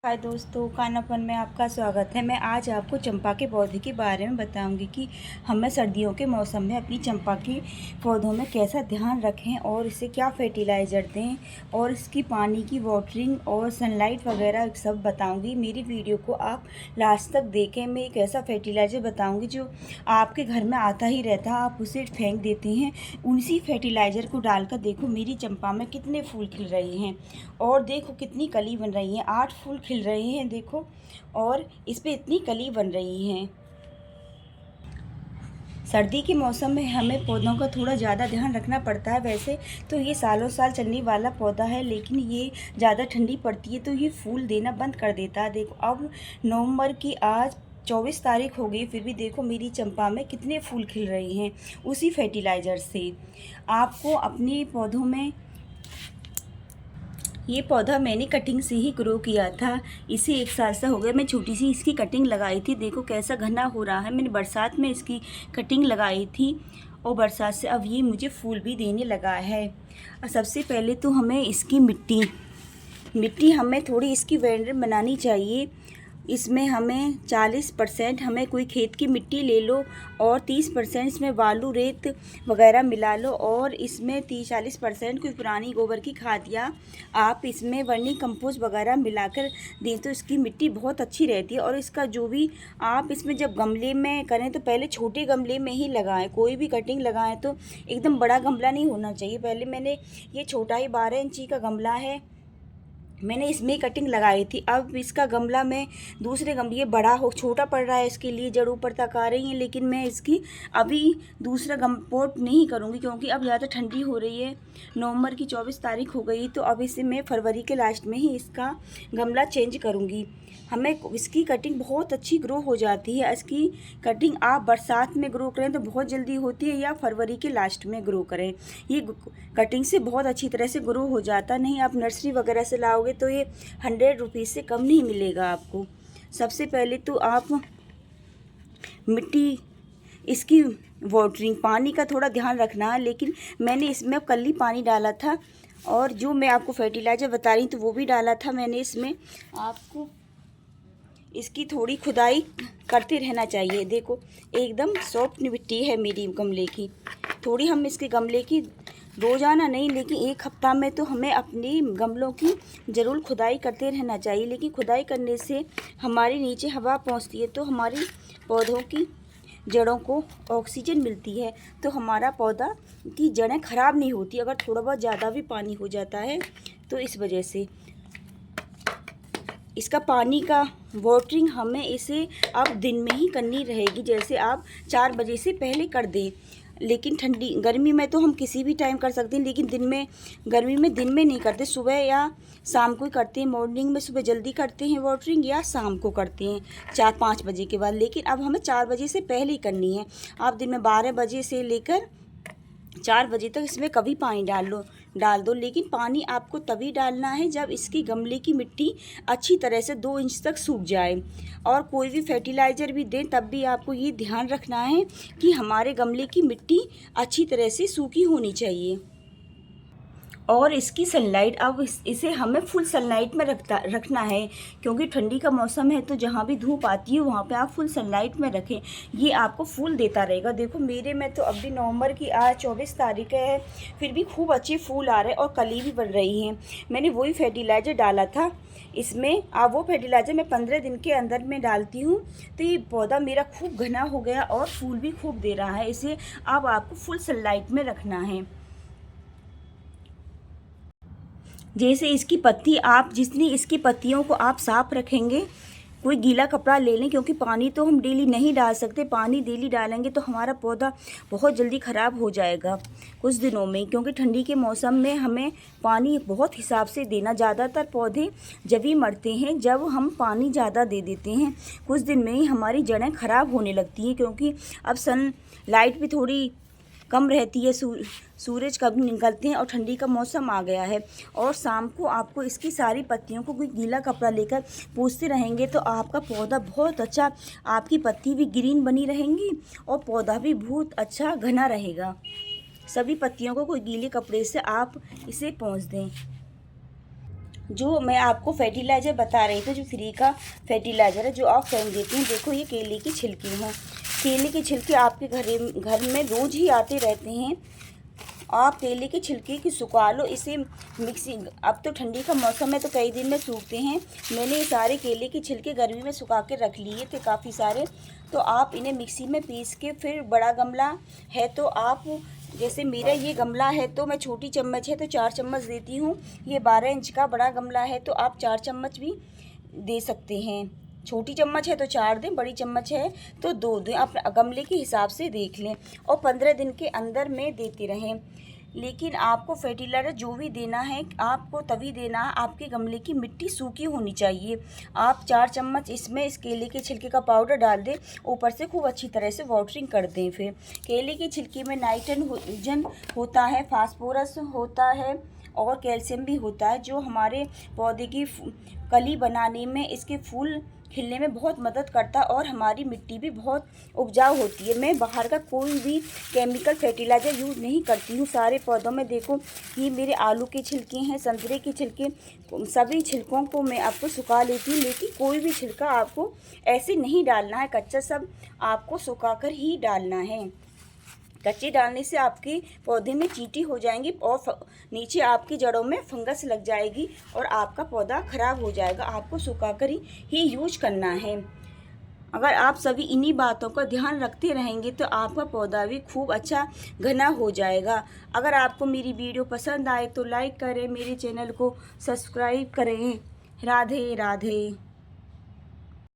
हाय दोस्तों, कानापन में आपका स्वागत है। मैं आज आपको चंपा के पौधे के बारे में बताऊंगी कि हमें सर्दियों के मौसम में अपनी चंपा के पौधों में कैसा ध्यान रखें और इसे क्या फर्टिलाइज़र दें और इसकी पानी की वाटरिंग और सनलाइट वगैरह सब बताऊंगी। मेरी वीडियो को आप लास्ट तक देखें। मैं एक ऐसा फर्टिलाइज़र बताऊँगी जो आपके घर में आता ही रहता है, आप उसे फेंक देते हैं। उसी फर्टिलाइज़र को डालकर देखो मेरी चंपा में कितने फूल खिल रहे हैं और देखो कितनी कली बन रही है। 8 फूल खिल रहे हैं देखो, और इस पे इतनी कली बन रही हैं। सर्दी के मौसम में हमें पौधों का थोड़ा ज़्यादा ध्यान रखना पड़ता है। वैसे तो ये सालों साल चलने वाला पौधा है, लेकिन ये ज़्यादा ठंडी पड़ती है तो ये फूल देना बंद कर देता है। देखो अब नवंबर की आज 24 तारीख हो गई, फिर भी देखो मेरी चंपा में कितने फूल खिल रहे हैं उसी फर्टिलाइज़र से। आपको अपने पौधों में, ये पौधा मैंने कटिंग से ही ग्रो किया था। इसे 1 साल से हो गया। मैं छोटी सी इसकी कटिंग लगाई थी, देखो कैसा घना हो रहा है। मैंने बरसात में इसकी कटिंग लगाई थी और बरसात से अब ये मुझे फूल भी देने लगा है। सबसे पहले तो हमें इसकी मिट्टी हमें थोड़ी इसकी वेंडर बनानी चाहिए। इसमें हमें 40% हमें कोई खेत की मिट्टी ले लो और 30% इसमें बालू रेत वगैरह मिला लो, और इसमें 30-40% कोई पुरानी गोबर की खाद या आप इसमें वर्मी कंपोस्ट वगैरह मिलाकर दें तो इसकी मिट्टी बहुत अच्छी रहती है। और इसका जो भी आप इसमें जब गमले में करें तो पहले छोटे गमले में ही लगाएं। कोई भी कटिंग लगाएं तो एकदम बड़ा गमला नहीं होना चाहिए। पहले मैंने ये छोटा ही 12 इंची का गमला है, मैंने इसमें कटिंग लगाई थी। अब इसका गमला में दूसरे गमले बड़ा हो छोटा पड़ रहा है, इसके लिए जड़ ऊपर तक आ रही है, लेकिन मैं इसकी अभी दूसरा पोट नहीं करूँगी क्योंकि अब ज़्यादा ठंडी हो रही है। नवंबर की 24 तारीख हो गई, तो अब इसे मैं फरवरी के लास्ट में ही इसका गमला चेंज करूँगी। हमें इसकी कटिंग बहुत अच्छी ग्रो हो जाती है। इसकी कटिंग आप बरसात में ग्रो करें तो बहुत जल्दी होती है, या फरवरी के लास्ट में ग्रो करें। ये कटिंग से बहुत अच्छी तरह से ग्रो हो जाता। नहीं आप नर्सरी वगैरह से लाओगे तो ये 100 रुपीज़ से कम नहीं मिलेगा आपको। सबसे पहले तो आप मिट्टी, इसकी वाटरिंग, पानी का थोड़ा ध्यान रखना है, लेकिन मैंने इसमें कल ही पानी डाला था और जो मैं आपको फर्टिलाइज़र बता रही तो वो भी डाला था मैंने इसमें। आपको इसकी थोड़ी खुदाई करते रहना चाहिए। देखो एकदम सॉफ्ट मिट्टी है मेरी गमले की। थोड़ी हम इसके गमले की रोज़ाना नहीं, लेकिन 1 हफ्ता में तो हमें अपनी गमलों की ज़रूर खुदाई करते रहना चाहिए। लेकिन खुदाई करने से हमारे नीचे हवा पहुंचती है तो हमारी पौधों की जड़ों को ऑक्सीजन मिलती है, तो हमारा पौधा की जड़ें ख़राब नहीं होती अगर थोड़ा बहुत ज़्यादा भी पानी हो जाता है। तो इस वजह से इसका पानी का वाटरिंग हमें इसे अब दिन में ही करनी रहेगी। जैसे आप 4 बजे से पहले कर दें, लेकिन गर्मी में तो हम किसी भी टाइम कर सकते हैं, लेकिन गर्मी में दिन में नहीं करते, सुबह या शाम को ही करते हैं। मॉर्निंग में सुबह जल्दी करते हैं वाटरिंग, या शाम को करते हैं 4-5 बजे के बाद। लेकिन अब हमें 4 बजे से पहले ही करनी है। आप दिन में 12 बजे से लेकर 4 बजे तक इसमें कभी पानी डाल दो, लेकिन पानी आपको तभी डालना है जब इसकी गमले की मिट्टी अच्छी तरह से 2 इंच तक सूख जाए। और कोई भी फर्टिलाइज़र भी दें तब भी आपको ये ध्यान रखना है कि हमारे गमले की मिट्टी अच्छी तरह से सूखी होनी चाहिए। और इसकी सनलाइट, अब इसे हमें फुल सनलाइट में रखना है, क्योंकि ठंडी का मौसम है तो जहाँ भी धूप आती है वहाँ पे आप फुल सनलाइट में रखें। ये आपको फूल देता रहेगा। देखो मेरे में तो अभी नवंबर की आज 24 तारीख है, फिर भी खूब अच्छे फूल आ रहे हैं और कली भी बन रही हैं। मैंने वही फर्टिलाइज़र डाला था इसमें। वो फर्टिलाइज़र मैं 15 दिन के अंदर में डालती हूँ, तो ये पौधा मेरा खूब घना हो गया और फूल भी खूब दे रहा है। इसे अब आपको फुल सनलाइट में रखना है। जैसे इसकी पत्ती, आप जितनी इसकी पत्तियों को आप साफ़ रखेंगे, कोई गीला कपड़ा ले लें, क्योंकि पानी तो हम डेली नहीं डाल सकते। पानी डेली डालेंगे तो हमारा पौधा बहुत जल्दी ख़राब हो जाएगा कुछ दिनों में, क्योंकि ठंडी के मौसम में हमें पानी बहुत हिसाब से देना। ज़्यादातर पौधे जब ही मरते हैं जब हम पानी ज़्यादा दे देते हैं। कुछ दिन में ही हमारी जड़ें ख़राब होने लगती हैं, क्योंकि अब सन लाइट भी थोड़ी कम रहती है, सूरज कब निकलते हैं और ठंडी का मौसम आ गया है। और शाम को आपको इसकी सारी पत्तियों को कोई गीला कपड़ा लेकर पोंछते रहेंगे तो आपका पौधा बहुत अच्छा, आपकी पत्ती भी ग्रीन बनी रहेंगी और पौधा भी बहुत अच्छा घना रहेगा। सभी पत्तियों को कोई गीले कपड़े से आप इसे पोंछ दें। जो मैं आपको फर्टिलाइज़र बता रही थी, जो फ्री का फर्टिलाइज़र है जो आप फेंक देते हैं, देखो ये केले की छिलकी है। केले की छिलके आपके घर में रोज़ ही आते रहते हैं। आप केले की छिलके की सुखा लो, इसे मिक्सी, अब तो ठंडी का मौसम है तो कई दिन में सूखते हैं। मैंने ये सारे केले की छिलके गर्मी में सुखा के रख लिए थे काफ़ी सारे, तो आप इन्हें मिक्सी में पीस के, फिर बड़ा गमला है तो आप, जैसे मेरा ये गमला है तो मैं छोटी चम्मच है तो 4 चम्मच देती हूँ। ये 12 इंच का बड़ा गमला है तो आप 4 चम्मच भी दे सकते हैं। छोटी चम्मच है तो 4 दें, बड़ी चम्मच है तो 2 दें। आप गमले के हिसाब से देख लें और 15 दिन के अंदर में देते रहें। लेकिन आपको फर्टिलाइज़र जो भी देना है आपको तभी देना है, आपके गमले की मिट्टी सूखी होनी चाहिए। आप 4 चम्मच इसमें इस केले के छिलके का पाउडर डाल दें, ऊपर से खूब अच्छी तरह से वाटरिंग कर दें। फिर केले के छिलके में नाइट्रोजन होता है, फास्फोरस होता है और कैल्शियम भी होता है, जो हमारे पौधे की कली बनाने में, इसके फूल खिलने में बहुत मदद करता है और हमारी मिट्टी भी बहुत उपजाऊ होती है। मैं बाहर का कोई भी केमिकल फर्टिलाइज़र यूज़ नहीं करती हूँ सारे पौधों में। देखो ये मेरे आलू के छिलके हैं, संतरे के छिलके, सभी छिलकों को मैं आपको सुखा लेती हूँ। लेकिन कोई भी छिलका आपको ऐसे नहीं डालना है कच्चा, सब आपको सुखाकर ही डालना है। कच्चे डालने से आपके पौधे में चींटी हो जाएंगी और नीचे आपकी जड़ों में फंगस लग जाएगी और आपका पौधा खराब हो जाएगा। आपको सुखाकर ही यूज करना है। अगर आप सभी इन्हीं बातों का ध्यान रखते रहेंगे तो आपका पौधा भी खूब अच्छा घना हो जाएगा। अगर आपको मेरी वीडियो पसंद आए तो लाइक करें, मेरे चैनल को सब्सक्राइब करें। राधे राधे।